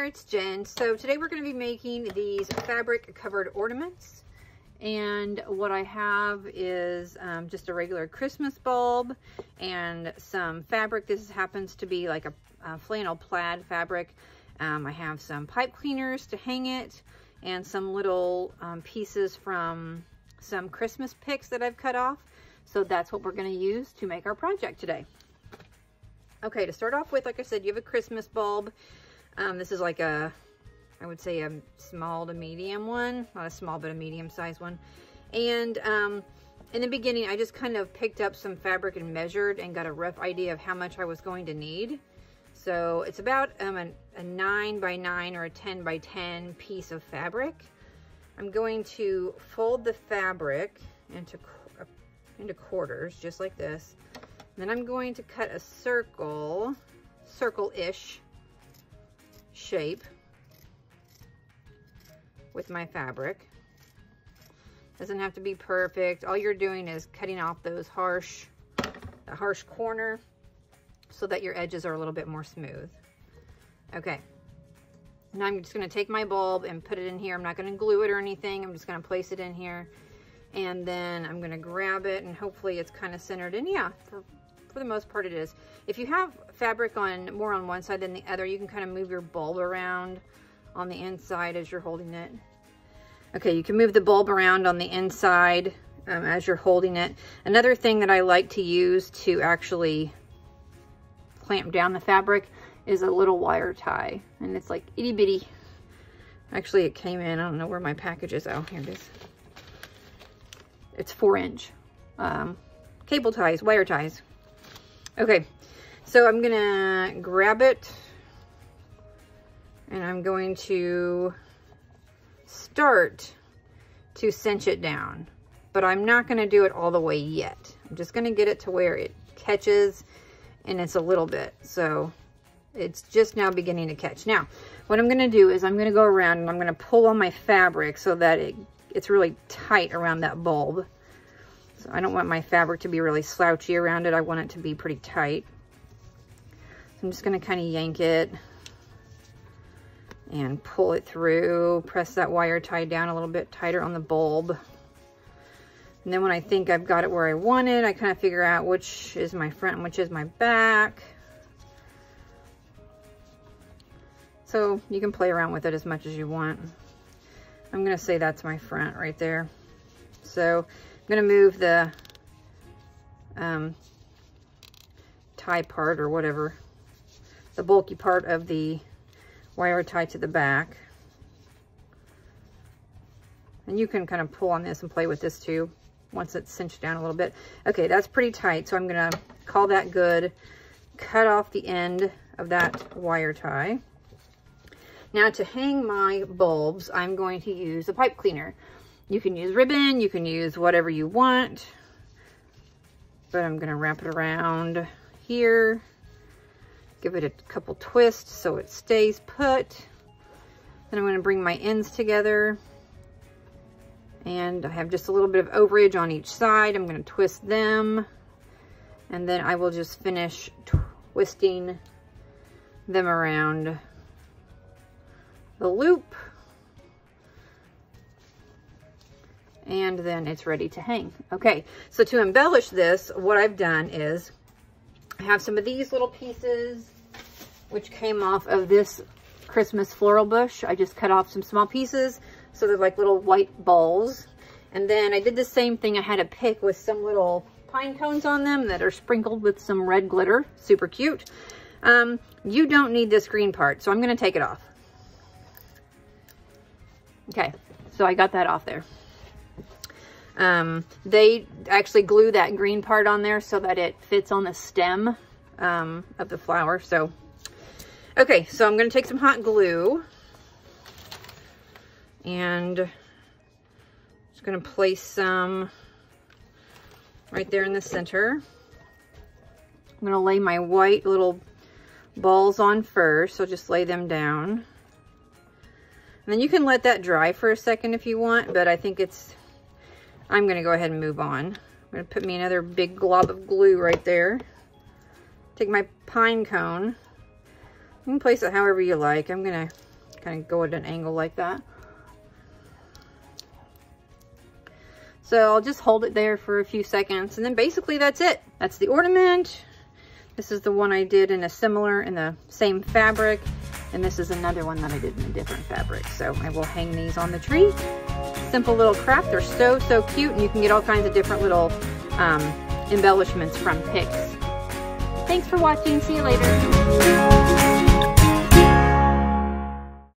there, it's Jen. So today we're going to be making these fabric covered ornaments. And what I have is just a regular Christmas bulb and some fabric. This happens to be like a flannel plaid fabric. I have some pipe cleaners to hang it and some little pieces from some Christmas picks that I've cut off. So that's what we're going to use to make our project today. Okay, to start off with, like I said, you have a Christmas bulb. This is like I would say a small to medium one. Not a small, but a medium-sized one. And in the beginning, I just kind of picked up some fabric and measured and got a rough idea of how much I was going to need. So it's about a 9 by 9 or a 10 by 10 piece of fabric. I'm going to fold the fabric into quarters, just like this. And then I'm going to cut a circle-ish shape with my fabric. Doesn't have to be perfect. All you're doing is cutting off those harsh corner so that your edges are a little bit more smooth. Okay. Now I'm just going to take my bulb and put it in here. I'm not going to glue it or anything. I'm just going to place it in here. And then I'm going to grab it and hopefully it's kind of centered. And yeah, for the most part it is. If you have fabric more on one side than the other, you can kind of move your bulb around on the inside as you're holding it. Okay, you can move the bulb around on the inside as you're holding it. Another thing that I like to use to actually clamp down the fabric is a little wire tie. And it's like itty bitty. Actually, it came in, I don't know where my package is. Oh, here it is. It's 4-inch cable ties, wire ties. Okay, so I'm gonna grab it and I'm going to start to cinch it down, but I'm not gonna do it all the way yet. I'm just gonna get it to where it catches and it's a little bit. So it's just now beginning to catch. Now, what I'm gonna do is I'm gonna go around and I'm gonna pull on my fabric so that it's really tight around that bulb. So I don't want my fabric to be really slouchy around it. I want it to be pretty tight. So I'm just gonna kind of yank it and pull it through, press that wire tie down a little bit tighter on the bulb. And then when I think I've got it where I want it, I kind of figure out which is my front and which is my back. So you can play around with it as much as you want. I'm gonna say that's my front right there. So I'm gonna move the tie part or whatever, the bulky part of the wire tie to the back. And you can kind of pull on this and play with this too once it's cinched down a little bit. Okay, that's pretty tight, so I'm gonna call that good. Cut off the end of that wire tie. Now to hang my bulbs, I'm going to use a pipe cleaner. You can use ribbon, you can use whatever you want, but I'm gonna wrap it around here. Give it a couple twists so it stays put. Then I'm gonna bring my ends together. And I have just a little bit of overage on each side. I'm gonna twist them. And then I will just finish twisting them around the loop. And then it's ready to hang. Okay, so to embellish this, what I've done is I have some of these little pieces which came off of this Christmas floral bush. I just cut off some small pieces so they're like little white balls. And then I did the same thing. I had a pick with some little pine cones on them that are sprinkled with some red glitter. Super cute. You don't need this green part, so I'm gonna take it off. Okay, so I got that off there. They actually glue that green part on there so that it fits on the stem of the flower. So, okay, so I'm going to take some hot glue and just going to place some right there in the center. I'm going to lay my white little balls on first, so just lay them down. And then you can let that dry for a second if you want, but I think I'm gonna go ahead and move on. I'm gonna put me another big glob of glue right there. Take my pine cone. You can place it however you like. I'm gonna kind of go at an angle like that. So I'll just hold it there for a few seconds, and then basically that's it. That's the ornament. This is the one I did in the same fabric, and this is another one that I did in a different fabric. So I will hang these on the tree. Simple little craft. They're so, so cute, and you can get all kinds of different little embellishments from picks. Thanks for watching. See you later.